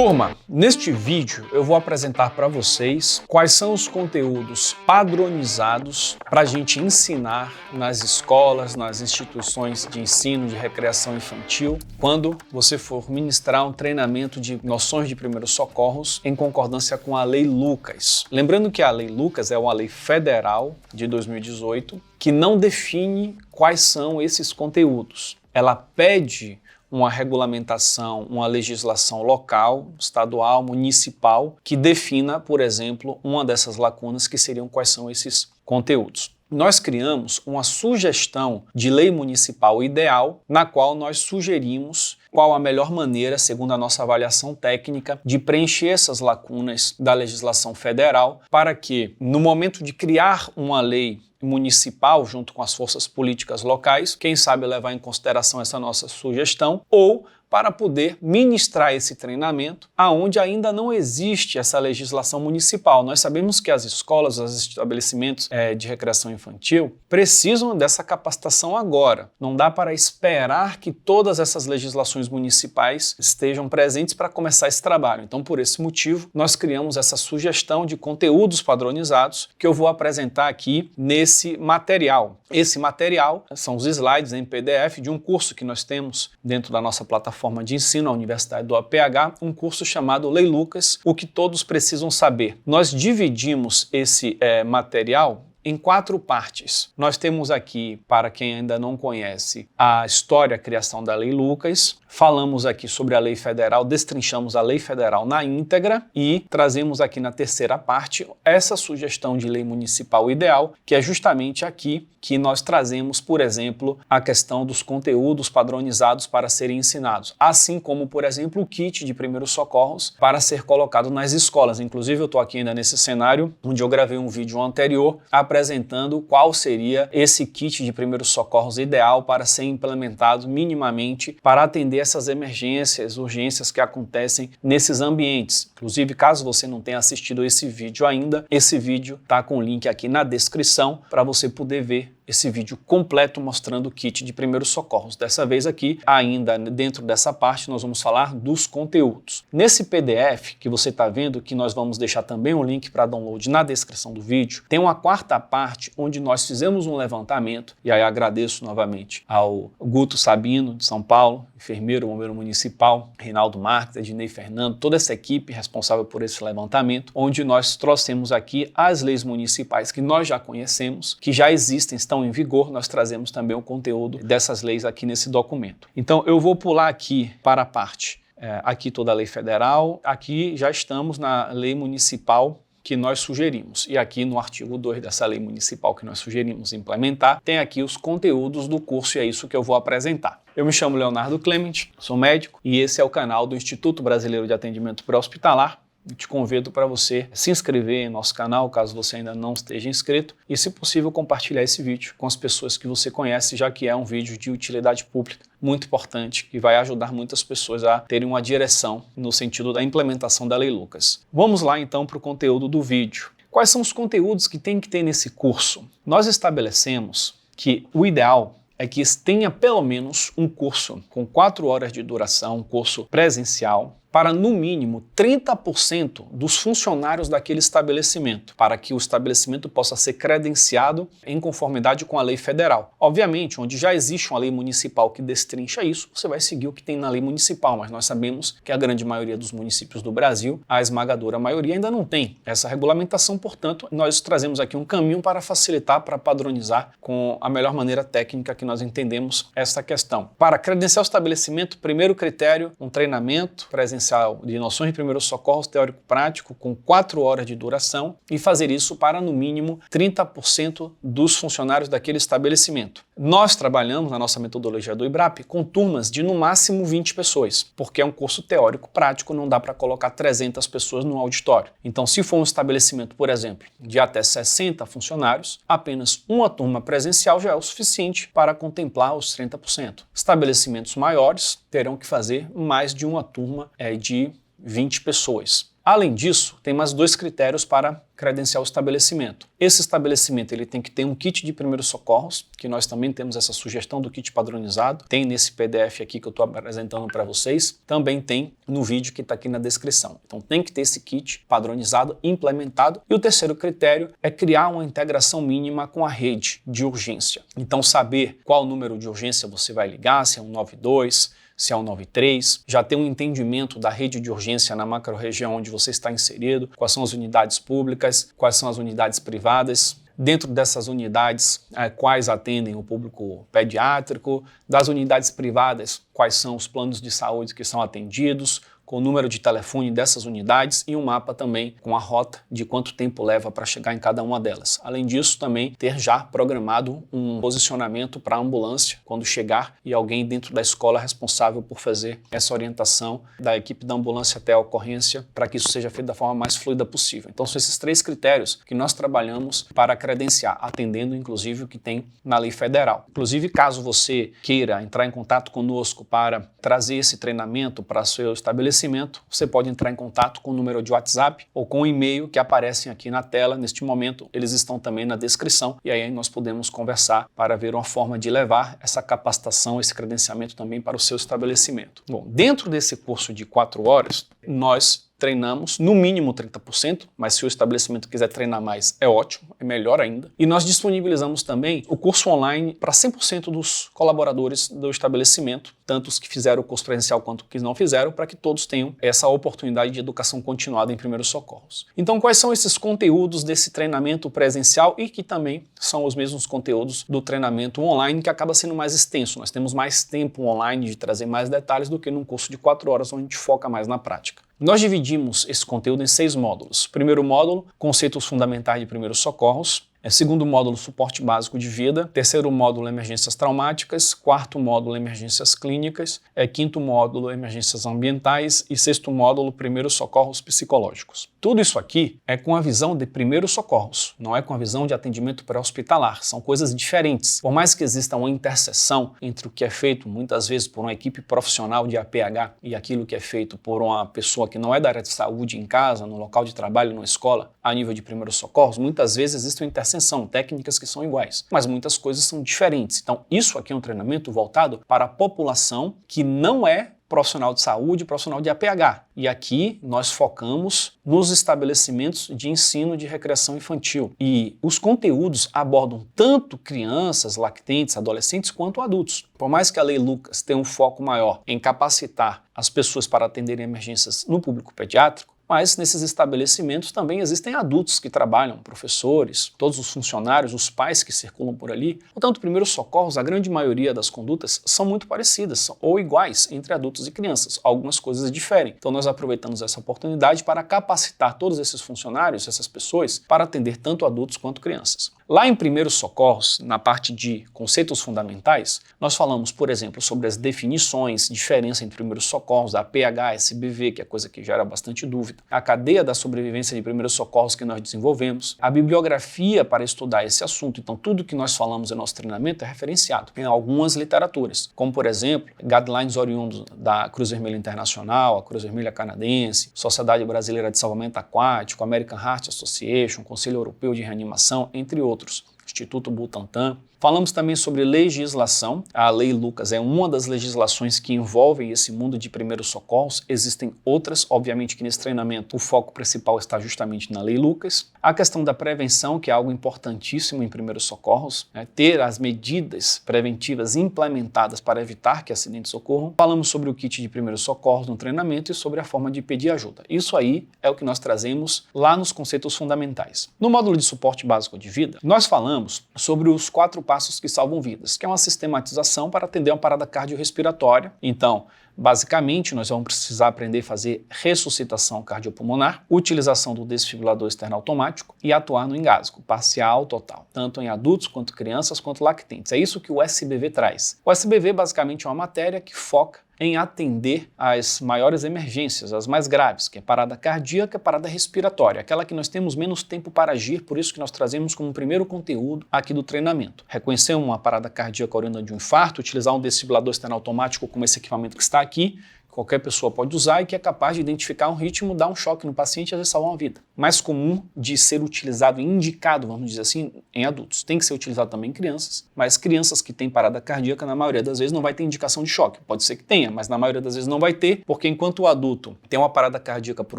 Turma, neste vídeo eu vou apresentar para vocês quais são os conteúdos padronizados para a gente ensinar nas escolas, nas instituições de ensino de recreação infantil, quando você for ministrar um treinamento de noções de primeiros socorros em concordância com a Lei Lucas. Lembrando que a Lei Lucas é uma lei federal de 2018 que não define quais são esses conteúdos. Ela pede uma regulamentação, uma legislação local, estadual, municipal, que defina, por exemplo, uma dessas lacunas que seriam quais são esses conteúdos. Nós criamos uma sugestão de lei municipal ideal, na qual nós sugerimos qual a melhor maneira, segundo a nossa avaliação técnica, de preencher essas lacunas da legislação federal para que, no momento de criar uma lei municipal, junto com as forças políticas locais, quem sabe levar em consideração essa nossa sugestão, ou para poder ministrar esse treinamento aonde ainda não existe essa legislação municipal. Nós sabemos que as escolas, os estabelecimentos de recreação infantil precisam dessa capacitação agora. Não dá para esperar que todas essas legislações municipais estejam presentes para começar esse trabalho. Então, por esse motivo, nós criamos essa sugestão de conteúdos padronizados que eu vou apresentar aqui nesse material. Esse material são os slides em PDF de um curso que nós temos dentro da nossa plataforma de ensino, a Universidade do APH, um curso chamado Lei Lucas, o que todos precisam saber. Nós dividimos esse material em 4 partes. Nós temos aqui, para quem ainda não conhece, a história, a criação da Lei Lucas. Falamos aqui sobre a lei federal, destrinchamos a lei federal na íntegra e trazemos aqui na terceira parte essa sugestão de lei municipal ideal, que é justamente aqui que nós trazemos, por exemplo, a questão dos conteúdos padronizados para serem ensinados, assim como, por exemplo, o kit de primeiros socorros para ser colocado nas escolas. Inclusive, eu estou aqui ainda nesse cenário, onde eu gravei um vídeo anterior apresentando qual seria esse kit de primeiros socorros ideal para ser implementado minimamente para atender essas emergências, urgências que acontecem nesses ambientes. Inclusive, caso você não tenha assistido esse vídeo ainda, esse vídeo está com o link aqui na descrição para você poder ver esse vídeo completo mostrando o kit de primeiros socorros. Dessa vez aqui, ainda dentro dessa parte, nós vamos falar dos conteúdos. Nesse PDF que você está vendo, que nós vamos deixar também um link para download na descrição do vídeo, tem uma quarta parte onde nós fizemos um levantamento, e aí agradeço novamente ao Guto Sabino, de São Paulo, enfermeiro, bombeiro municipal, Reinaldo Marques, Ednei Fernando, toda essa equipe responsável por esse levantamento, onde nós trouxemos aqui as leis municipais que nós já conhecemos, que já existem, estão em vigor, nós trazemos também o conteúdo dessas leis aqui nesse documento. Então eu vou pular aqui para a parte, aqui toda a lei federal, aqui já estamos na lei municipal que nós sugerimos. E aqui no artigo 2 dessa lei municipal que nós sugerimos implementar, tem aqui os conteúdos do curso e é isso que eu vou apresentar. Eu me chamo Leonardo Clement, sou médico e esse é o canal do Instituto Brasileiro de Atendimento Pré-Hospitalar. Eu te convido para você se inscrever em nosso canal, caso você ainda não esteja inscrito, e, se possível, compartilhar esse vídeo com as pessoas que você conhece, já que é um vídeo de utilidade pública muito importante e vai ajudar muitas pessoas a terem uma direção no sentido da implementação da Lei Lucas. Vamos lá, então, para o conteúdo do vídeo. Quais são os conteúdos que tem que ter nesse curso? Nós estabelecemos que o ideal é que tenha pelo menos um curso com 4 horas de duração, um curso presencial, para no mínimo 30% dos funcionários daquele estabelecimento, para que o estabelecimento possa ser credenciado em conformidade com a lei federal. Obviamente, onde já existe uma lei municipal que destrincha isso, você vai seguir o que tem na lei municipal, mas nós sabemos que a grande maioria dos municípios do Brasil, a esmagadora maioria, ainda não tem essa regulamentação, portanto, nós trazemos aqui um caminho para facilitar, para padronizar com a melhor maneira técnica que nós entendemos essa questão. Para credenciar o estabelecimento, primeiro critério, um treinamento presencial de noções de primeiros socorros teórico-prático com 4 horas de duração e fazer isso para, no mínimo, 30% dos funcionários daquele estabelecimento. Nós trabalhamos na nossa metodologia do IBRAP com turmas de, no máximo, 20 pessoas, porque é um curso teórico-prático, não dá para colocar 300 pessoas no auditório. Então, se for um estabelecimento, por exemplo, de até 60 funcionários, apenas uma turma presencial já é o suficiente para contemplar os 30%. Estabelecimentos maiores terão que fazer mais de uma turma de 20 pessoas. Além disso, tem mais 2 critérios para credenciar o estabelecimento. Esse estabelecimento ele tem que ter um kit de primeiros socorros, que nós também temos essa sugestão do kit padronizado, tem nesse PDF aqui que eu estou apresentando para vocês, também tem no vídeo que está aqui na descrição. Então tem que ter esse kit padronizado, implementado. E o terceiro critério é criar uma integração mínima com a rede de urgência. Então saber qual número de urgência você vai ligar, se é 192, se é um 93, já ter um entendimento da rede de urgência na macro-região onde você está inserido, quais são as unidades públicas, quais são as unidades privadas, dentro dessas unidades, quais atendem o público pediátrico, das unidades privadas, quais são os planos de saúde que são atendidos, com o número de telefone dessas unidades e um mapa também com a rota de quanto tempo leva para chegar em cada uma delas. Além disso, também ter já programado um posicionamento para a ambulância quando chegar e alguém dentro da escola responsável por fazer essa orientação da equipe da ambulância até a ocorrência para que isso seja feito da forma mais fluida possível. Então são esses 3 critérios que nós trabalhamos para credenciar, atendendo inclusive o que tem na lei federal. Inclusive, caso você queira entrar em contato conosco para trazer esse treinamento para seu estabelecimento, você pode entrar em contato com o número de WhatsApp ou com o e-mail que aparecem aqui na tela. Neste momento, eles estão também na descrição e aí nós podemos conversar para ver uma forma de levar essa capacitação, esse credenciamento também para o seu estabelecimento. Bom, dentro desse curso de 4 horas, nós treinamos no mínimo 30%, mas se o estabelecimento quiser treinar mais, é ótimo, é melhor ainda. E nós disponibilizamos também o curso online para 100% dos colaboradores do estabelecimento, tanto os que fizeram o curso presencial quanto os que não fizeram, para que todos tenham essa oportunidade de educação continuada em primeiros socorros. Então, quais são esses conteúdos desse treinamento presencial e que também são os mesmos conteúdos do treinamento online, que acaba sendo mais extenso. Nós temos mais tempo online de trazer mais detalhes do que num curso de 4 horas, onde a gente foca mais na prática. Nós dividimos esse conteúdo em 6 módulos. Primeiro módulo, conceitos fundamentais de primeiros socorros. Segundo módulo, suporte básico de vida. Terceiro módulo, emergências traumáticas. Quarto módulo, emergências clínicas. Quinto módulo, emergências ambientais. E sexto módulo, primeiros socorros psicológicos. Tudo isso aqui é com a visão de primeiros socorros, não é com a visão de atendimento pré-hospitalar. São coisas diferentes. Por mais que exista uma interseção entre o que é feito muitas vezes por uma equipe profissional de APH e aquilo que é feito por uma pessoa que não é da área de saúde em casa, no local de trabalho, numa escola, a nível de primeiros socorros, muitas vezes existe uma interseção, técnicas que são iguais, mas muitas coisas são diferentes. Então, isso aqui é um treinamento voltado para a população que não é profissional de saúde, profissional de APH. E aqui nós focamos nos estabelecimentos de ensino de recreação infantil. E os conteúdos abordam tanto crianças, lactentes, adolescentes, quanto adultos. Por mais que a Lei Lucas tenha um foco maior em capacitar as pessoas para atenderem emergências no público pediátrico, mas nesses estabelecimentos também existem adultos que trabalham, professores, todos os funcionários, os pais que circulam por ali. Portanto, primeiros socorros, a grande maioria das condutas são muito parecidas ou iguais entre adultos e crianças. Algumas coisas diferem. Então nós aproveitamos essa oportunidade para capacitar todos esses funcionários, essas pessoas, para atender tanto adultos quanto crianças. Lá em primeiros socorros, na parte de conceitos fundamentais, nós falamos, por exemplo, sobre as definições, diferença entre primeiros socorros, a APH, SBV, que é coisa que gera bastante dúvida, a cadeia da sobrevivência de primeiros socorros que nós desenvolvemos, a bibliografia para estudar esse assunto. Então, tudo que nós falamos em nosso treinamento é referenciado em algumas literaturas, como, por exemplo, guidelines oriundos da Cruz Vermelha Internacional, a Cruz Vermelha Canadense, Sociedade Brasileira de Salvamento Aquático, American Heart Association, Conselho Europeu de Reanimação, entre outros. Instituto Butantan. Falamos também sobre legislação. A Lei Lucas é uma das legislações que envolvem esse mundo de primeiros socorros. Existem outras, obviamente que nesse treinamento o foco principal está justamente na Lei Lucas. A questão da prevenção, que é algo importantíssimo em primeiros socorros, ter as medidas preventivas implementadas para evitar que acidentes ocorram. Falamos sobre o kit de primeiros socorros no treinamento e sobre a forma de pedir ajuda. Isso aí é o que nós trazemos lá nos conceitos fundamentais. No módulo de suporte básico de vida, nós falamos sobre os 4 passos que salvam vidas, que é uma sistematização para atender uma parada cardiorrespiratória. Então, basicamente, nós vamos precisar aprender a fazer ressuscitação cardiopulmonar, utilização do desfibrilador externo automático e atuar no engasgo, parcial ou total, tanto em adultos quanto crianças quanto lactentes. É isso que o SBV traz. O SBV basicamente é uma matéria que foca em atender às maiores emergências, as mais graves, que é parada cardíaca e parada respiratória, aquela que nós temos menos tempo para agir, por isso que nós trazemos como primeiro conteúdo aqui do treinamento. Reconhecer uma parada cardíaca oriunda de um infarto, utilizar um desfibrilador externo automático como esse equipamento que está aqui, qualquer pessoa pode usar e que é capaz de identificar um ritmo, dar um choque no paciente e às vezes salvar uma vida. Mais comum de ser utilizado e indicado, vamos dizer assim, em adultos. Tem que ser utilizado também em crianças, mas crianças que têm parada cardíaca, na maioria das vezes, não vai ter indicação de choque. Pode ser que tenha, mas na maioria das vezes não vai ter, porque enquanto o adulto tem uma parada cardíaca por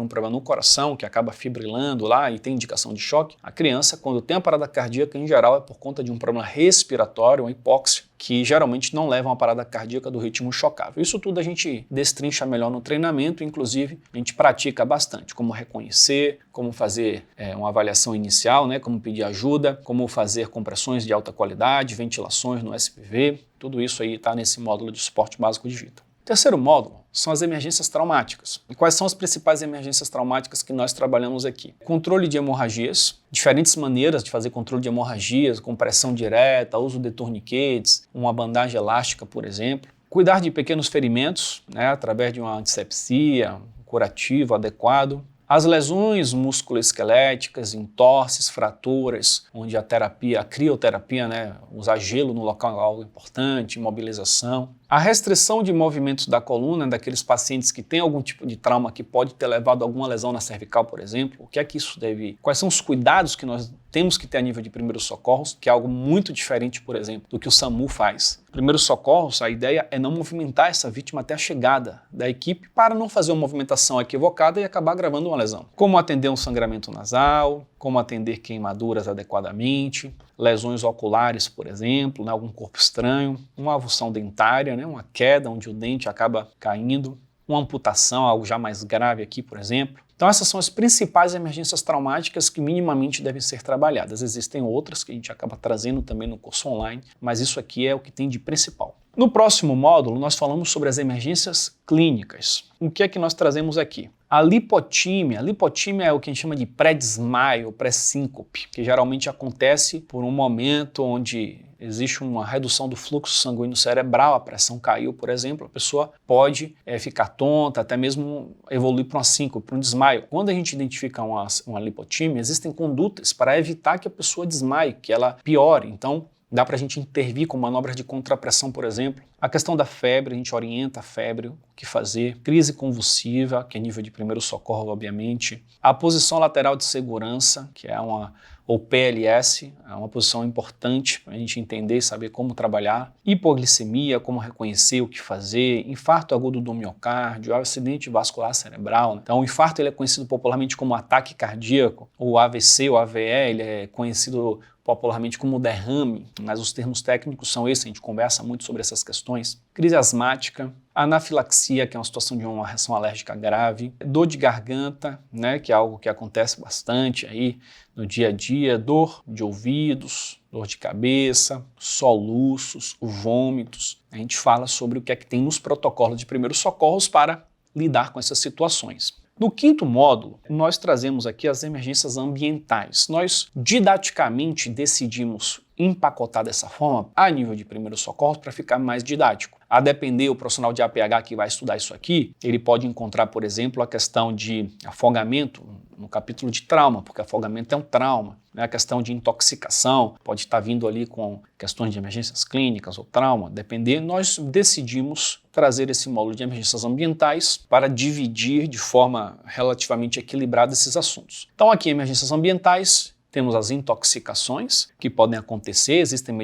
um problema no coração, que acaba fibrilando lá e tem indicação de choque, a criança, quando tem a parada cardíaca, em geral, é por conta de um problema respiratório, uma hipóxia, que geralmente não levam a parada cardíaca do ritmo chocável. Isso tudo a gente destrincha melhor no treinamento, inclusive a gente pratica bastante, como reconhecer, como fazer uma avaliação inicial, né, como pedir ajuda, como fazer compressões de alta qualidade, ventilações no SPV, tudo isso aí está nesse módulo de suporte básico de vida. O terceiro módulo são as emergências traumáticas. E quais são as principais emergências traumáticas que nós trabalhamos aqui? Controle de hemorragias, diferentes maneiras de fazer controle de hemorragias, compressão direta, uso de tourniquets, uma bandagem elástica, por exemplo. Cuidar de pequenos ferimentos, né, através de uma antisepsia, um curativo adequado. As lesões musculoesqueléticas, entorses, fraturas, onde a terapia, a crioterapia, né, usar gelo no local é algo importante, imobilização. A restrição de movimentos da coluna, daqueles pacientes que têm algum tipo de trauma que pode ter levado a alguma lesão na cervical, por exemplo, o que é que isso deve... Quais são os cuidados que nós temos que ter a nível de primeiros socorros, que é algo muito diferente, por exemplo, do que o SAMU faz. Primeiros socorros, a ideia é não movimentar essa vítima até a chegada da equipe para não fazer uma movimentação equivocada e acabar agravando uma lesão. Como atender um sangramento nasal, como atender queimaduras adequadamente, lesões oculares, por exemplo, né, algum corpo estranho, uma avulsão dentária, né, uma queda onde o dente acaba caindo, uma amputação, algo já mais grave aqui, por exemplo. Então essas são as principais emergências traumáticas que minimamente devem ser trabalhadas. Existem outras que a gente acaba trazendo também no curso online, mas isso aqui é o que tem de principal. No próximo módulo, nós falamos sobre as emergências clínicas. O que é que nós trazemos aqui? A lipotímia é o que a gente chama de pré-desmaio, pré-síncope, que geralmente acontece por um momento onde existe uma redução do fluxo sanguíneo cerebral, a pressão caiu, por exemplo, a pessoa pode ficar tonta, até mesmo evoluir para uma síncope, para um desmaio. Quando a gente identifica uma lipotímia, existem condutas para evitar que a pessoa desmaie, que ela piore. Então, dá para a gente intervir com manobras de contrapressão, por exemplo. A questão da febre, a gente orienta a febre, o que fazer. Crise convulsiva, que é nível de primeiro socorro, obviamente. A posição lateral de segurança, que é ou PLS, é uma posição importante para a gente entender e saber como trabalhar. Hipoglicemia, como reconhecer o que fazer. Infarto agudo do miocárdio, acidente vascular cerebral. Então, o infarto ele é conhecido popularmente como ataque cardíaco. O AVC, o AVE, ele é conhecido popularmente como derrame, mas os termos técnicos são esses, a gente conversa muito sobre essas questões. Crise asmática, anafilaxia, que é uma situação de uma reação alérgica grave, dor de garganta, né, que é algo que acontece bastante aí no dia a dia, dor de ouvidos, dor de cabeça, soluços, vômitos. A gente fala sobre o que é que tem nos protocolos de primeiros socorros para lidar com essas situações. No quinto módulo, nós trazemos aqui as emergências ambientais. Nós didaticamente decidimos empacotar dessa forma a nível de primeiro socorro para ficar mais didático. A depender, o profissional de APH que vai estudar isso aqui, ele pode encontrar, por exemplo, a questão de afogamento no capítulo de trauma, porque afogamento é um trauma. A questão de intoxicação pode estar vindo ali com questões de emergências clínicas ou trauma, depender. Nós decidimos trazer esse módulo de emergências ambientais para dividir de forma relativamente equilibrada esses assuntos. Então aqui, emergências ambientais, temos as intoxicações que podem acontecer, existem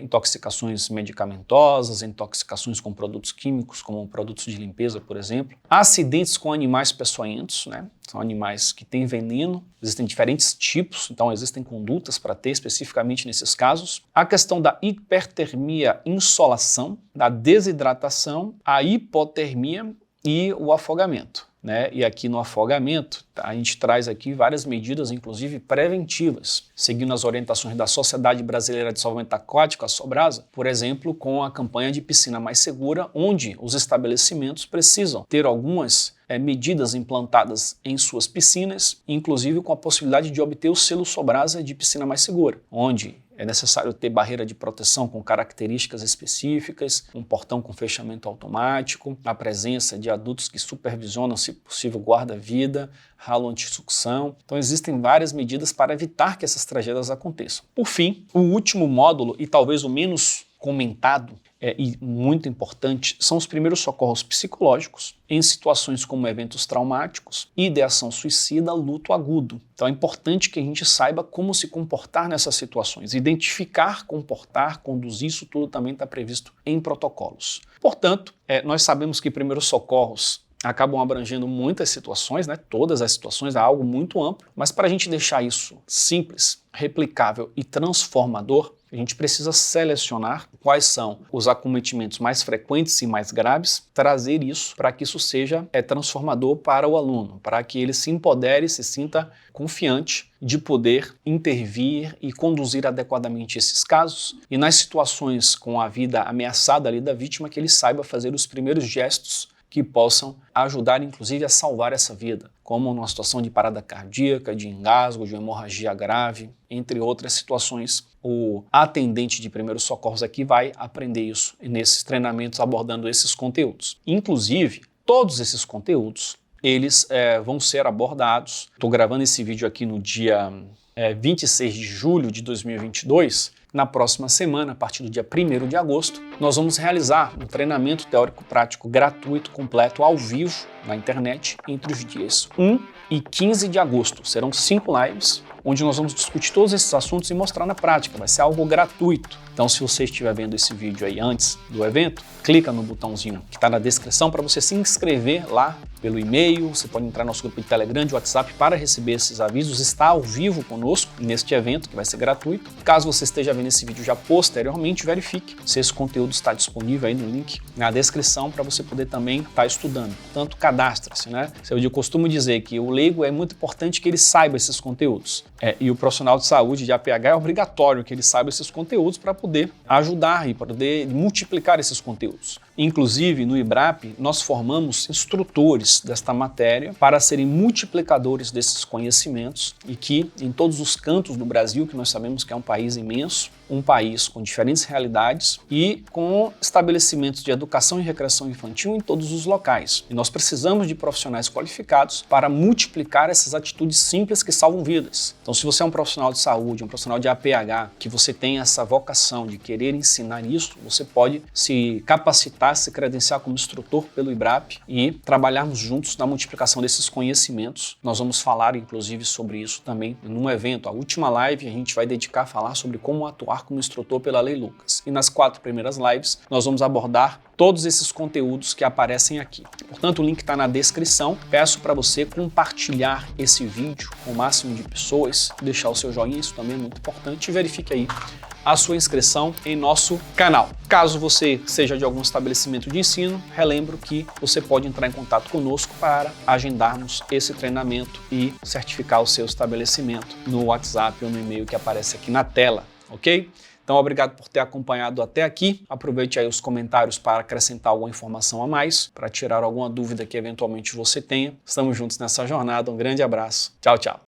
intoxicações medicamentosas, intoxicações com produtos químicos, como produtos de limpeza, por exemplo. Acidentes com animais peçonhentos, né? São animais que têm veneno, existem diferentes tipos, então existem condutas para ter especificamente nesses casos. A questão da hipertermia, insolação, da desidratação, a hipotermia e o afogamento. Né? E aqui no afogamento, a gente traz aqui várias medidas, inclusive preventivas, seguindo as orientações da Sociedade Brasileira de Salvamento Aquático, a Sobrasa, por exemplo, com a campanha de piscina mais segura, onde os estabelecimentos precisam ter algumas medidas implantadas em suas piscinas, inclusive com a possibilidade de obter o selo Sobrasa de piscina mais segura, onde é necessário ter barreira de proteção com características específicas, um portão com fechamento automático, a presença de adultos que supervisionam, se possível, guarda-vida, ralo anti-sucção. Então existem várias medidas para evitar que essas tragédias aconteçam. Por fim, o último módulo, e talvez o menos comentado, e muito importante são os primeiros socorros psicológicos em situações como eventos traumáticos, ideação suicida, luto agudo. Então é importante que a gente saiba como se comportar nessas situações, identificar, comportar, conduzir, isso tudo também está previsto em protocolos. Portanto, nós sabemos que primeiros socorros acabam abrangendo muitas situações, né? Todas as situações, é algo muito amplo, mas para a gente deixar isso simples, replicável e transformador, a gente precisa selecionar quais são os acometimentos mais frequentes e mais graves, trazer isso para que isso seja transformador para o aluno, para que ele se empodere, se sinta confiante de poder intervir e conduzir adequadamente esses casos, e nas situações com a vida ameaçada ali da vítima, que ele saiba fazer os primeiros gestos que possam ajudar, inclusive, a salvar essa vida, como numa situação de parada cardíaca, de engasgo, de hemorragia grave, entre outras situações. O atendente de primeiros socorros aqui vai aprender isso nesses treinamentos, abordando esses conteúdos. Inclusive, todos esses conteúdos, eles vão ser abordados. Estou gravando esse vídeo aqui no dia 26 de julho de 2022, na próxima semana, a partir do dia 1º de agosto, nós vamos realizar um treinamento teórico-prático gratuito, completo, ao vivo, na internet, entre os dias 1 e 15 de agosto. Serão 5 lives, onde nós vamos discutir todos esses assuntos e mostrar na prática. Vai ser algo gratuito. Então, se você estiver vendo esse vídeo aí antes do evento, clica no botãozinho que está na descrição para você se inscrever lá pelo e-mail. Você pode entrar no nosso grupo de Telegram, de WhatsApp para receber esses avisos. Está ao vivo conosco neste evento, que vai ser gratuito. Caso você esteja vendo esse vídeo já posteriormente, verifique se esse conteúdo está disponível aí no link na descrição para você poder também estar estudando. Portanto, cadastre-se, né? Eu costumo dizer que o leigo é muito importante que ele saiba esses conteúdos. E o profissional de saúde de APH é obrigatório que ele saiba esses conteúdos para poder ajudar e poder multiplicar esses conteúdos. Inclusive, no IBRAP, nós formamos instrutores desta matéria para serem multiplicadores desses conhecimentos e que, em todos os cantos do Brasil, que nós sabemos que é um país imenso, um país com diferentes realidades e com estabelecimentos de educação e recreação infantil em todos os locais. E nós precisamos de profissionais qualificados para multiplicar essas atitudes simples que salvam vidas. Então, se você é um profissional de saúde, um profissional de APH, que você tem essa vocação de querer ensinar isso, você pode se capacitar, se credenciar como instrutor pelo IBRAP e trabalharmos juntos na multiplicação desses conhecimentos. Nós vamos falar, inclusive, sobre isso também num evento. A última live a gente vai dedicar a falar sobre como atuar como instrutor pela Lei Lucas. E nas 4 primeiras lives nós vamos abordar todos esses conteúdos que aparecem aqui. Portanto, o link está na descrição. Peço para você compartilhar esse vídeo com o máximo de pessoas, deixar o seu joinha, isso também é muito importante, e verifique aí a sua inscrição em nosso canal. Caso você seja de algum estabelecimento de ensino, relembro que você pode entrar em contato conosco para agendarmos esse treinamento e certificar o seu estabelecimento no WhatsApp ou no e-mail que aparece aqui na tela, ok? Então, obrigado por ter acompanhado até aqui. Aproveite aí os comentários para acrescentar alguma informação a mais, para tirar alguma dúvida que eventualmente você tenha. Estamos juntos nessa jornada. Um grande abraço. Tchau, tchau.